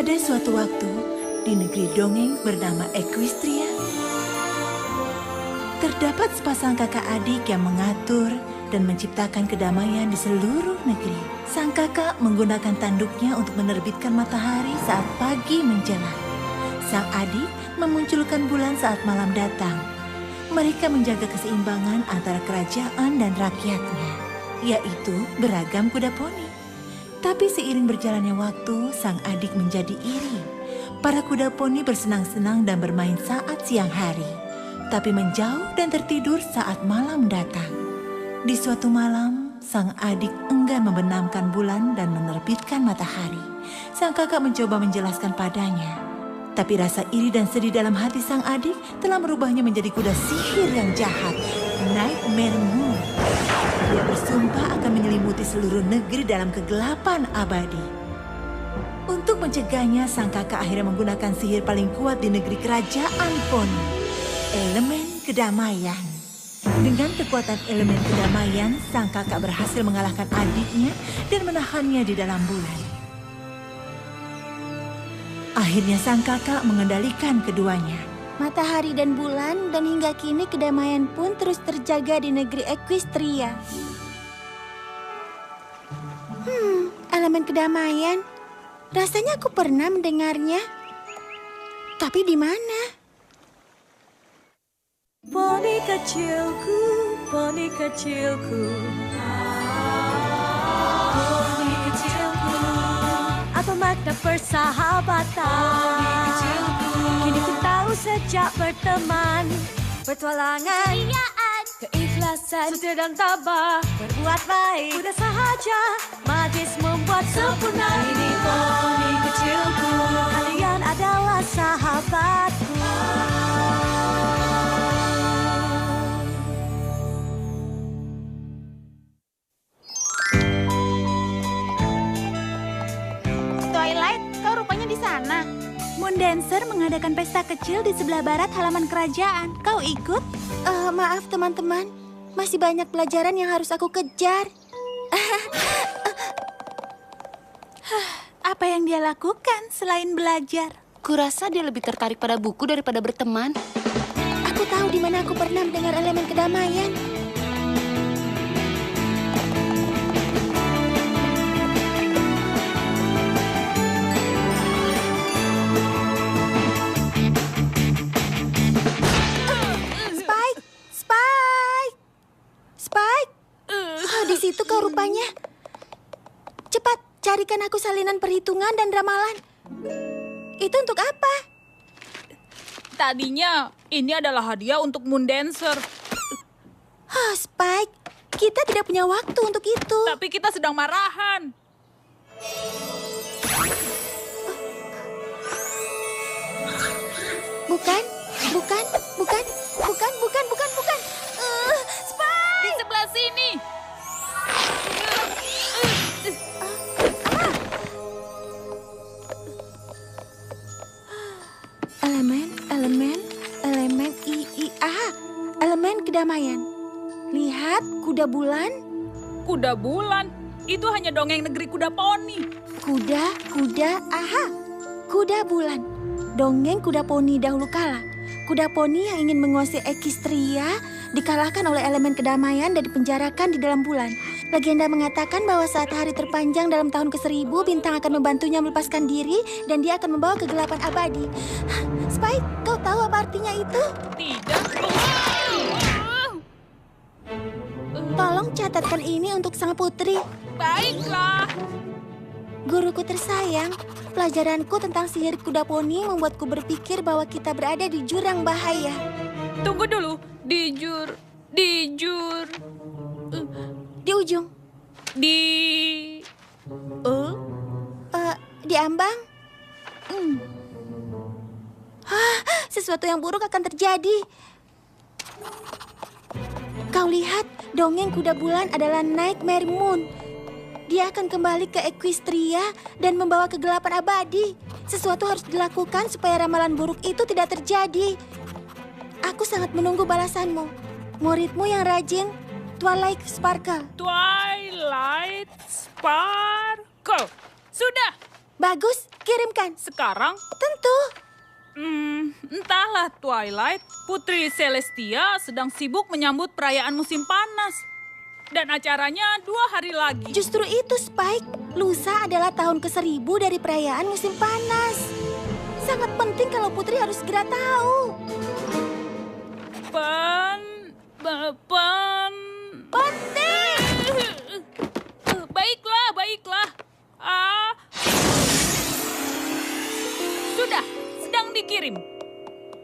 Pada suatu waktu, di negeri dongeng bernama Equestria, terdapat sepasang kakak adik yang mengatur dan menciptakan kedamaian di seluruh negeri. Sang kakak menggunakan tanduknya untuk menerbitkan matahari saat pagi menjelang. Sang adik memunculkan bulan saat malam datang. Mereka menjaga keseimbangan antara kerajaan dan rakyatnya, yaitu beragam kuda poni. Tapi seiring berjalannya waktu, sang adik menjadi iri. Para kuda poni bersenang-senang dan bermain saat siang hari, tapi menjauh dan tertidur saat malam datang. Di suatu malam, sang adik enggan membenamkan bulan dan menerbitkan matahari. Sang kakak mencoba menjelaskan padanya, tapi rasa iri dan sedih dalam hati sang adik telah merubahnya menjadi kuda sihir yang jahat, Nightmare Moon. Dia bersumpah akan menyelimuti seluruh negeri dalam kegelapan abadi. Untuk mencegahnya, sang kakak akhirnya menggunakan sihir paling kuat di negeri kerajaan poni, elemen kedamaian. Dengan kekuatan elemen kedamaian, sang kakak berhasil mengalahkan adiknya dan menahannya di dalam bulan. Akhirnya sang kakak mengendalikan keduanya. Matahari dan bulan, dan hingga kini kedamaian pun terus terjaga di negeri Equestria. Elemen kedamaian. Rasanya aku pernah mendengarnya. Tapi di mana? Poni kecilku, poni kecilku. Poni kecilku. Apa makna persahabatan? Poni kecilku. Kini ku tahu sejak berteman, bertualangan, keceriaan, keikhlasan, setia dan tabah, berbuat baik, mudah sahaja, magis membuat sempurna. Ini poni kecilku, kalian adalah sahabatku. Twilight, kau rupanya di sana. Moon Dancer mengadakan pesta kecil di sebelah barat halaman kerajaan. Kau ikut? Maaf teman-teman, masih banyak pelajaran yang harus aku kejar. Apa yang dia lakukan selain belajar? Kurasa dia lebih tertarik pada buku daripada berteman. Aku tahu di mana aku pernah mendengar elemen kedamaian. Di situ kau rupanya. Cepat, carikan aku salinan perhitungan dan ramalan. Itu untuk apa? Tadinya, ini adalah hadiah untuk Moon Dancer. Spike, kita tidak punya waktu untuk itu. Tapi kita sedang marahan. Bukan. Spike! Di sebelah sini. Elemen kedamaian. Lihat, kuda bulan. Kuda bulan. Itu hanya dongeng negeri kuda poni. Kuda bulan. Dongeng kuda poni dahulu kala. Kuda poni yang ingin menguasai Equestria dikalahkan oleh elemen kedamaian dan dipenjarakan di dalam bulan. Legenda mengatakan bahwa saat hari terpanjang dalam tahun ke-1000, bintang akan membantunya melepaskan diri dan dia akan membawa kegelapan abadi. Spike, kau tahu apa artinya itu? Tidak. Tolong catatkan ini untuk sang putri. Baiklah. Guruku tersayang, pelajaranku tentang sihir kuda poni membuatku berpikir bahwa kita berada di jurang bahaya. Tunggu dulu. Di ujung. Di ambang. Sesuatu yang buruk akan terjadi. Kau lihat, dongeng kuda bulan adalah Nightmare Moon. Dia akan kembali ke Equestria dan membawa kegelapan abadi. Sesuatu harus dilakukan supaya ramalan buruk itu tidak terjadi. Aku sangat menunggu balasanmu. Muridmu yang rajin, Twilight Sparkle. Twilight Sparkle. Sudah. Bagus, kirimkan. Sekarang? Tentu. Entahlah Twilight. Putri Celestia sedang sibuk menyambut perayaan musim panas. Dan acaranya 2 hari lagi. Justru itu, Spike. Lusa adalah tahun ke-1000 dari perayaan musim panas. Sangat penting kalau Putri harus segera tahu. Penting! Baiklah. Sudah, sedang dikirim.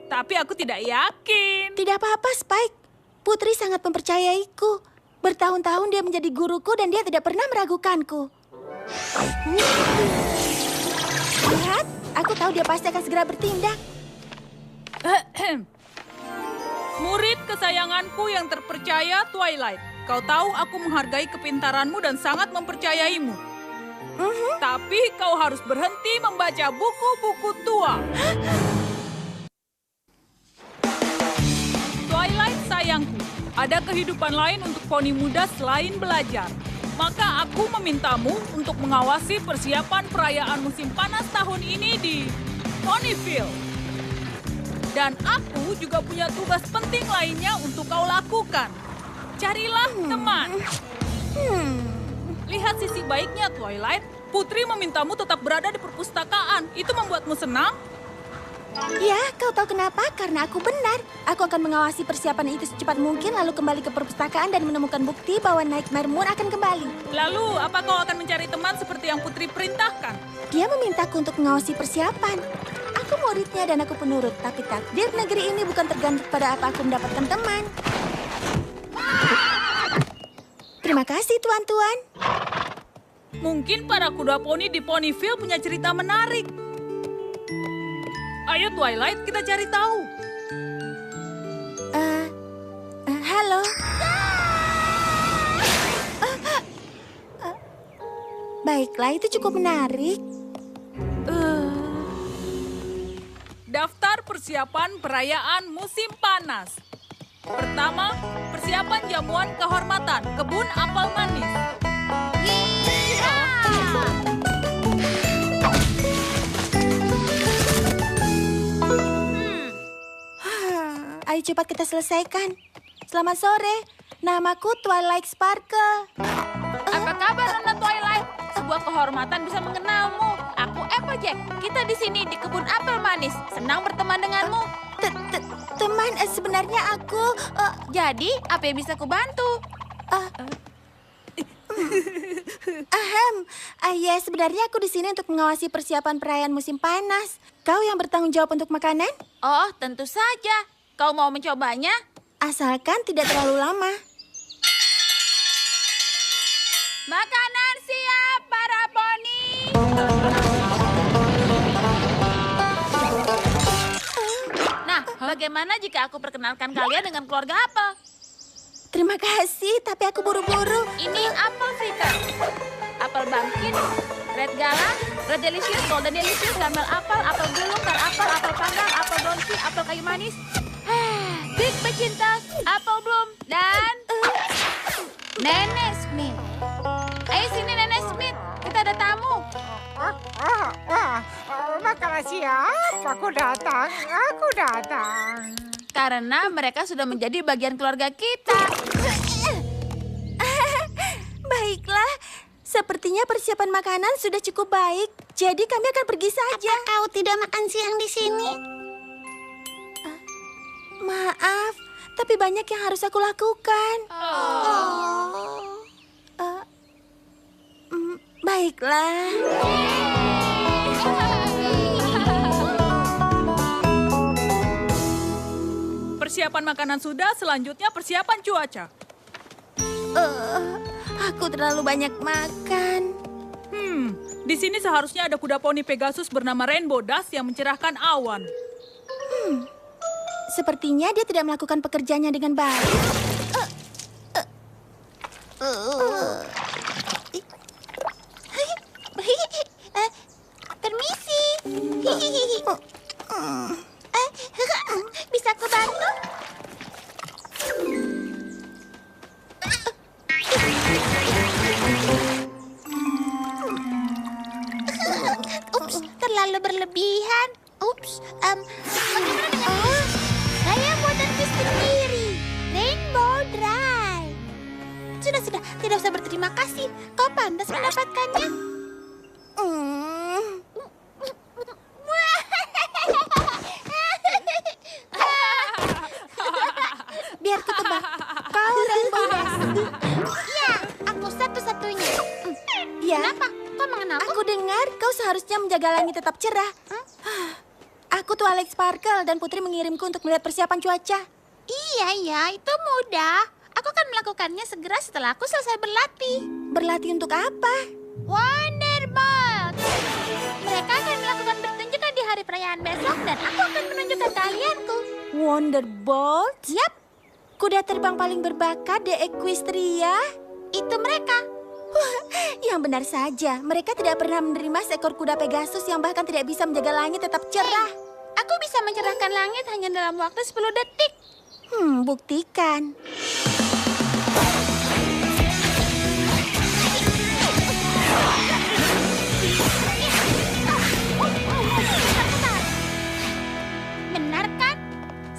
Tapi aku tidak yakin. Tidak apa-apa, Spike. Putri sangat mempercayaiku. Bertahun-tahun dia menjadi guruku dan dia tidak pernah meragukanku. Lihat, aku tahu dia pasti akan segera bertindak. Murid kesayanganku yang terpercaya, Twilight. Kau tahu aku menghargai kepintaranmu dan sangat mempercayaimu. Tapi kau harus berhenti membaca buku-buku tua. Twilight sayangku, ada kehidupan lain untuk poni muda selain belajar. Maka aku memintamu untuk mengawasi persiapan perayaan musim panas tahun ini di Ponyville. Dan aku juga punya tugas penting lainnya untuk kau lakukan. Carilah teman. Lihat sisi baiknya, Twilight. Putri memintamu tetap berada di perpustakaan. Itu membuatmu senang? Ya, kau tahu kenapa? Karena aku benar. Aku akan mengawasi persiapan itu secepat mungkin lalu kembali ke perpustakaan dan menemukan bukti bahwa Nightmare Moon akan kembali. Lalu, apa kau akan mencari teman seperti yang Putri perintahkan? Dia memintaku untuk mengawasi persiapan. Aku muridnya dan aku penurut, tapi takdir negeri ini bukan tergantung pada apa aku mendapatkan teman. Terima kasih, tuan-tuan. Mungkin para kuda poni di Ponyville punya cerita menarik. Ayo Twilight, kita cari tahu. Halo. Baiklah, itu cukup menarik. Daftar persiapan perayaan musim panas. Pertama, persiapan jamuan kehormatan kebun apel manis. Ayo cepat kita selesaikan. Selamat sore, namaku Twilight Sparkle. Apa kabar, Nona Twilight? Sebuah kehormatan bisa mengenalmu. Aku Applejack. Kita di sini di kebun apel manis. Senang berteman denganmu. Teman, sebenarnya aku... Jadi, apa yang bisa kubantu? Ya, sebenarnya aku di sini untuk mengawasi persiapan perayaan musim panas. Kau yang bertanggung jawab untuk makanan? Oh, tentu saja. Kau mau mencobanya? Asalkan tidak terlalu lama. Makanan siap, para poni. Nah, bagaimana jika aku perkenalkan kalian dengan keluarga apel? Terima kasih, tapi aku buru-buru. Ini apel fritter, apel bangkit, red gala, red delicious, golden delicious, caramel apel, apel gulung, tar apel, apel panggang, apel bronchi, apel kayu manis, big pecinta, apel bloom, dan Nenek Smith. Ayo sini Nenek Smith, kita ada tamu. Makanan siap, aku datang. Karena mereka sudah menjadi bagian keluarga kita. Baiklah, sepertinya persiapan makanan sudah cukup baik. Jadi kami akan pergi saja. Apa kau tidak makan siang di sini? Maaf, tapi banyak yang harus aku lakukan. Baiklah. Persiapan makanan sudah, selanjutnya persiapan cuaca. Aku terlalu banyak makan. Di sini seharusnya ada kuda poni Pegasus bernama Rainbow Dash yang mencerahkan awan. Sepertinya dia tidak melakukan pekerjaannya dengan baik. Permisi. Bisa aku bantu? Ups, terlalu terlalu berlebihan. Ups, bagaimana dengan saya buatan bis sendiri, Rainbow Drive. Sudah, tidak usah berterima kasih. Kau pantas mendapatkannya. Biar ku tebak, kau Rainbow Dash. Ya, aku satu-satunya. Ya, kenapa? Kau mengenalku? Aku dengar kau seharusnya menjaga langit tetap cerah. Aku Twilight Sparkle dan Putri mengirimku untuk melihat persiapan cuaca. Iya, itu mudah. Aku akan melakukannya segera setelah aku selesai berlatih. Berlatih untuk apa? Wonderbolt! Mereka akan melakukan pertunjukan di hari perayaan besok dan aku akan menunjukkan keahlianku. Wonderbolt? Yap. Kuda terbang paling berbakat di Equestria. Itu mereka. Yang benar saja, mereka tidak pernah menerima seekor kuda Pegasus yang bahkan tidak bisa menjaga langit tetap cerah. Aku bisa mencerahkan langit hanya dalam waktu 10 detik. Buktikan. Benar kan?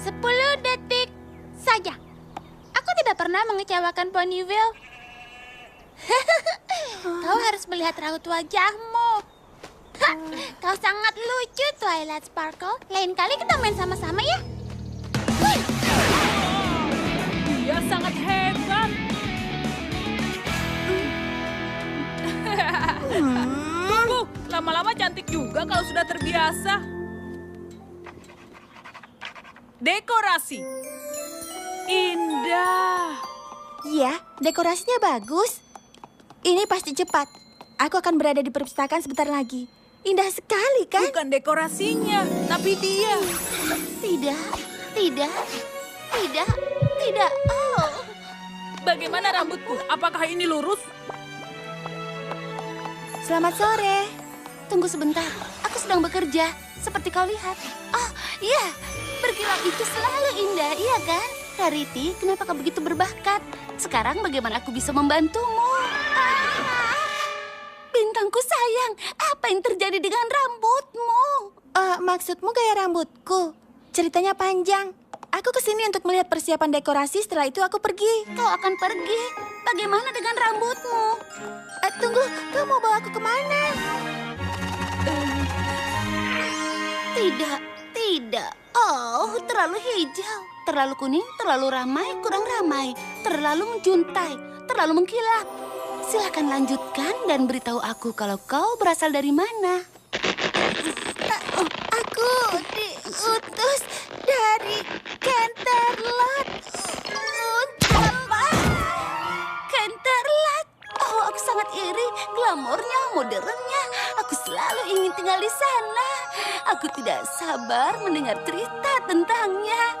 10 detik saja. Aku tidak pernah mengecewakan Ponyville. Kau harus melihat raut wajahmu. Kau sangat lucu, Twilight Sparkle. Lain kali kita main sama-sama ya. Dia sangat hebat. Tunggu, lama-lama cantik juga kalau sudah terbiasa. Dekorasi. Indah. Iya, dekorasinya bagus. Ini pasti cepat. Aku akan berada di perpustakaan sebentar lagi. Indah sekali, kan? Bukan dekorasinya, tapi dia. Tidak. Oh. Bagaimana rambutku? Apakah ini lurus? Selamat sore. Tunggu sebentar, aku sedang bekerja. Seperti kau lihat. Oh, iya. Berkilau itu selalu indah, iya kan? Rarity, kenapa kau begitu berbakat? Sekarang bagaimana aku bisa membantumu? Bintangku sayang, apa yang terjadi dengan rambutmu? Maksudmu gaya rambutku? Ceritanya panjang. Aku kesini untuk melihat persiapan dekorasi, setelah itu aku pergi. Kau akan pergi? Bagaimana dengan rambutmu? Tunggu, kau mau bawa aku kemana? Tidak. Oh, terlalu hijau. Terlalu kuning, terlalu ramai, kurang ramai. Terlalu menjuntai, terlalu mengkilap. Silakan lanjutkan dan beritahu aku kalau kau berasal dari mana. Aku diutus dari Canterlot. Apa? Canterlot? Oh, aku sangat iri. Glamornya, modernnya. Aku selalu ingin tinggal di sana. Aku tidak sabar mendengar cerita tentangnya.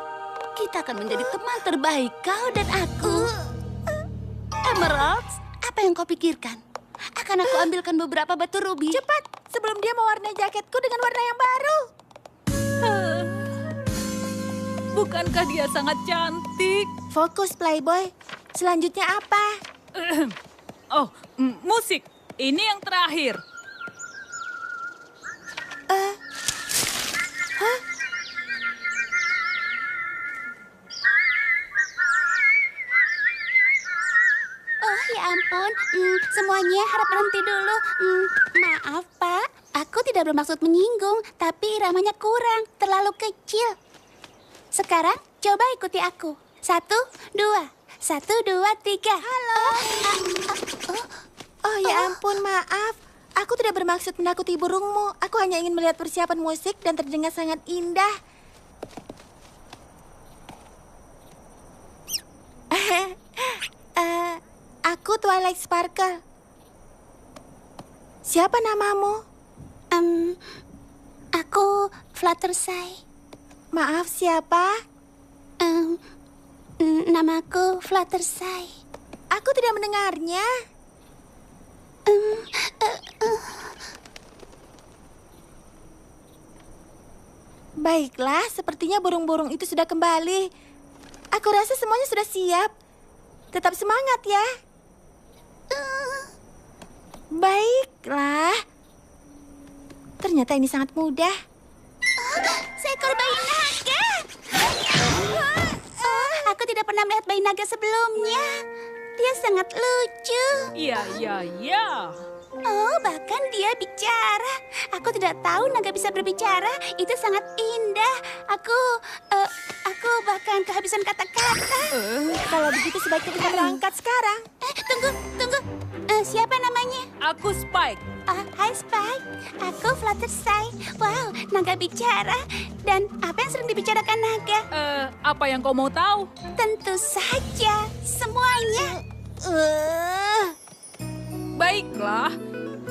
Kita akan menjadi teman terbaik, kau dan aku. Emeralds, apa yang kau pikirkan? Akan aku ambilkan beberapa batu rubi. Cepat, sebelum dia mewarnai jaketku dengan warna yang baru. Bukankah dia sangat cantik? Fokus, Playboy. Selanjutnya apa? Musik. Ini yang terakhir. Oh, ya ampun. Semuanya harap berhenti dulu. Maaf, Pak. Aku tidak bermaksud menyinggung, tapi iramanya kurang, terlalu kecil. Sekarang, coba ikuti aku. 1, 2. 1, 2, 3. Halo. Oh, ya ampun, maaf. Aku tidak bermaksud menakuti burungmu. Aku hanya ingin melihat persiapan musik dan terdengar sangat indah. Aku Twilight Sparkle. Siapa namamu? Aku Fluttershy. Maaf, siapa? Namaku Fluttershy. Aku tidak mendengarnya. Baiklah, sepertinya burung-burung itu sudah kembali. Aku rasa semuanya sudah siap. Tetap semangat ya. Baiklah. Ternyata Ternyata ini sangat mudah. Seekor bayi naga. Aku tidak pernah melihat bayi naga sebelumnya. Dia sangat lucu. Iya. Oh, bahkan dia bicara. Aku tidak tahu naga bisa berbicara. Itu sangat indah. Aku bahkan kehabisan kata-kata. Kalau begitu sebaiknya kita berangkat sekarang. Tunggu. Siapa namanya? Aku Spike. Hai Spike, aku Fluttershy. Wow, naga bicara. Dan apa yang sering dibicarakan naga? Apa yang kau mau tahu? Tentu saja, semuanya. Baiklah,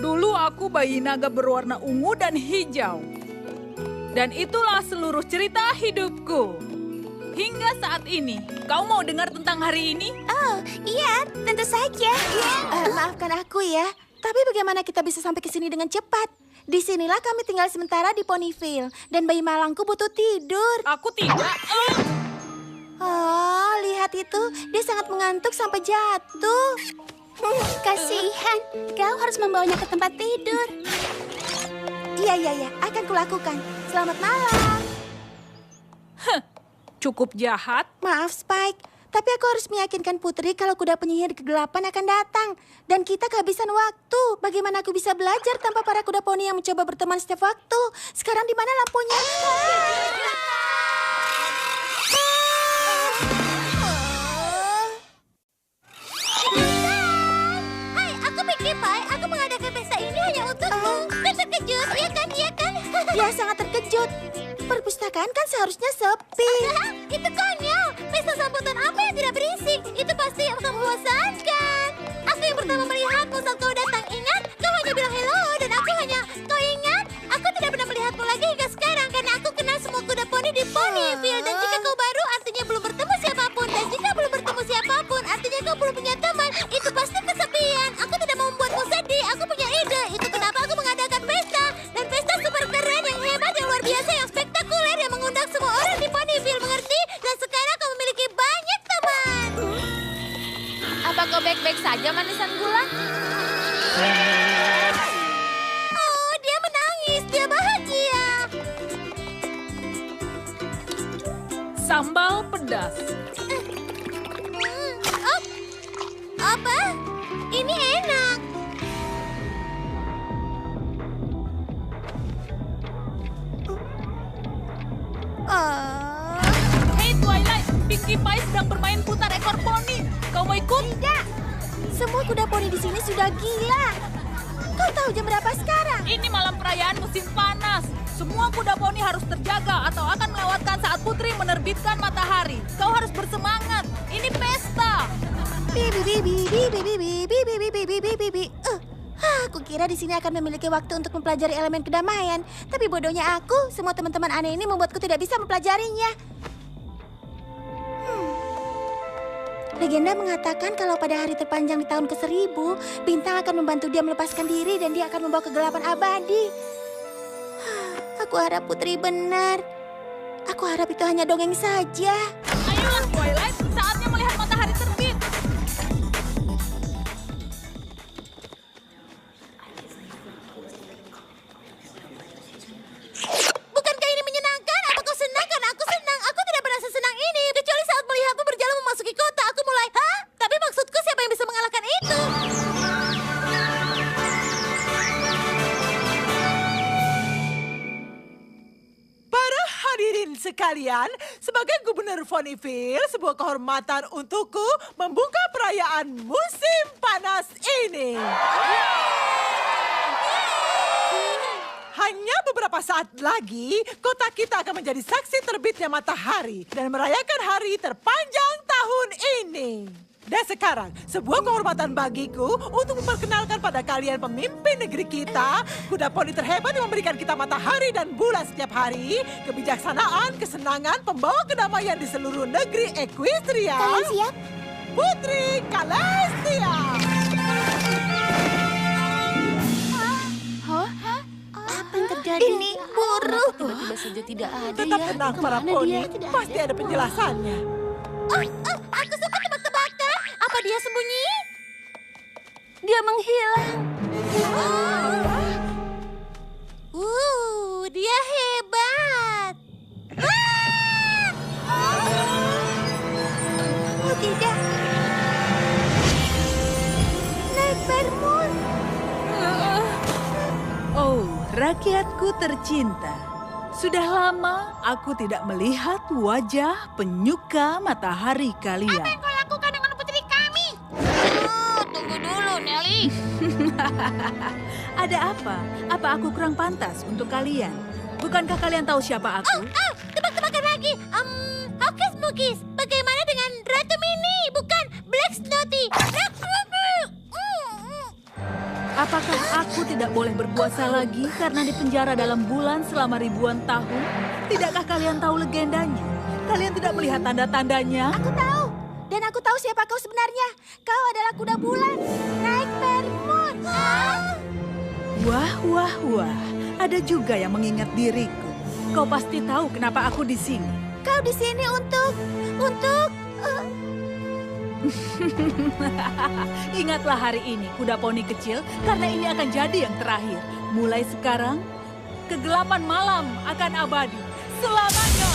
dulu aku bayi naga berwarna ungu dan hijau. Dan itulah seluruh cerita hidupku. Hingga saat ini, kau mau dengar tentang hari ini? Oh, iya, tentu saja. Maafkan aku ya, tapi bagaimana kita bisa sampai ke sini dengan cepat? Disinilah kami tinggal sementara di Ponyville, dan bayi malangku butuh tidur. Aku tidak. Oh, lihat itu, dia sangat mengantuk sampai jatuh. Kasihan, kau harus membawanya ke tempat tidur. Iya, akan kulakukan. Selamat malam. Cukup jahat. Maaf, Spike. Tapi aku harus meyakinkan Putri kalau kuda penyihir kegelapan akan datang. Dan kita kehabisan waktu. Bagaimana aku bisa belajar tanpa para kuda poni yang mencoba berteman setiap waktu? Sekarang di mana lampunya? Hai, aku Pinkie Pie. Aku mengadakan pesta ini hanya untukmu. Kau terkejut, iya kan? Dia sangat terkejut. Perpustakaan kan seharusnya sepi. Itu konyol. Pesta sambutan apa yang tidak berisik? Itu pasti akan membosankan. Aku yang pertama melihatmu saat kau datang. Ingat? Kau hanya bilang hello dan aku hanya... Kau ingat? Aku tidak pernah melihatmu lagi hingga sekarang karena aku kenal semua kuda poni di Ponyville. Dan jika kau baru, artinya belum bertemu siapapun. Dan jika belum bertemu siapapun, artinya kau belum punya teman. Itu pasti kesepian. Aku tidak mau membuatmu sedih. Aku punya ide. Itu kenapa aku mengadakan pesta. Dan pesta super keren yang hebat, yang luar biasa, yang spektakuler, yang mengundang semua orang di Ponyville, mengerti? Dan sekarang kau memiliki banyak teman. Apa kau baik-baik saja, manisan gula? Oh, dia menangis. Dia bahagia. Sambal pedas. Oh, apa? Ini enak. Hey Twilight, Pinkie Pie sedang bermain putar ekor poni. Kau mau ikut? Tidak. Semua kuda poni di sini sudah gila. Kau tahu jam berapa sekarang? Ini malam perayaan musim panas. Semua kuda poni harus terjaga atau akan melewatkan saat putri menerbitkan matahari. Kau harus bersemangat. Ini pesta. Aku kira di sini akan memiliki waktu untuk mempelajari elemen kedamaian. Tapi bodohnya aku, semua teman-teman aneh ini membuatku tidak bisa mempelajarinya. Legenda mengatakan kalau pada hari terpanjang di tahun ke-1000, bintang akan membantu dia melepaskan diri dan dia akan membawa kegelapan abadi. Aku harap Putri benar. Aku harap itu hanya dongeng saja. Ayolah Twilight, saatnya melihat matahari terbit. Bukankah ini menyenangkan? Apa kau senang? Karena aku senang. Aku tidak pernah sesenang ini. Kecuali saat melihatmu berjalan memasuki kota. Aku mulai, hah? Tapi maksudku siapa yang bisa mengalahkan itu? Para hadirin sekalian, sebagai Gubernur Ponyville, sebuah kehormatan untukku membuka perayaan musim panas ini. Hanya beberapa saat lagi, kota kita akan menjadi saksi terbitnya matahari dan merayakan hari terpanjang tahun ini. Dan sekarang, sebuah kehormatan bagiku untuk memperkenalkan pada kalian pemimpin negeri kita, kuda poni terhebat yang memberikan kita matahari dan bulan setiap hari, kebijaksanaan, kesenangan, pembawa kedamaian di seluruh negeri Equestria. Kalian siap? Putri Calastia. Apa yang terjadi? Ini buruk. Tiba-tiba saja tidak ada Tetap ya. tenang para Kemana poni, dia? Tidak pasti ada penjelasannya. Aku suka tebak-tebakan. Apa dia sembunyi? Dia menghilang. Rakyatku tercinta, sudah lama aku tidak melihat wajah penyuka matahari kalian. Apa yang kau lakukan dengan putri kami? Tunggu dulu, Nelly. Ada apa? Apa aku kurang pantas untuk kalian? Bukankah kalian tahu siapa aku? Tebak-tebakan lagi. Hokus Pokis, bagaimana dengan Ratu Mini? Bukan Black Snotty. Apakah aku tidak boleh berpuasa lagi karena dipenjara dalam bulan selama ribuan tahun? Tidakkah kalian tahu legendanya? Kalian tidak melihat tanda-tandanya? Aku tahu. Dan aku tahu siapa kau sebenarnya. Kau adalah kuda bulan. Naik Permon. Wah, wah, wah. Ada juga yang mengingat diriku. Kau pasti tahu kenapa aku di sini. Kau di sini untuk... Ingatlah hari ini, kuda poni kecil, karena ini akan jadi yang terakhir. Mulai sekarang, kegelapan malam akan abadi. Selamanya!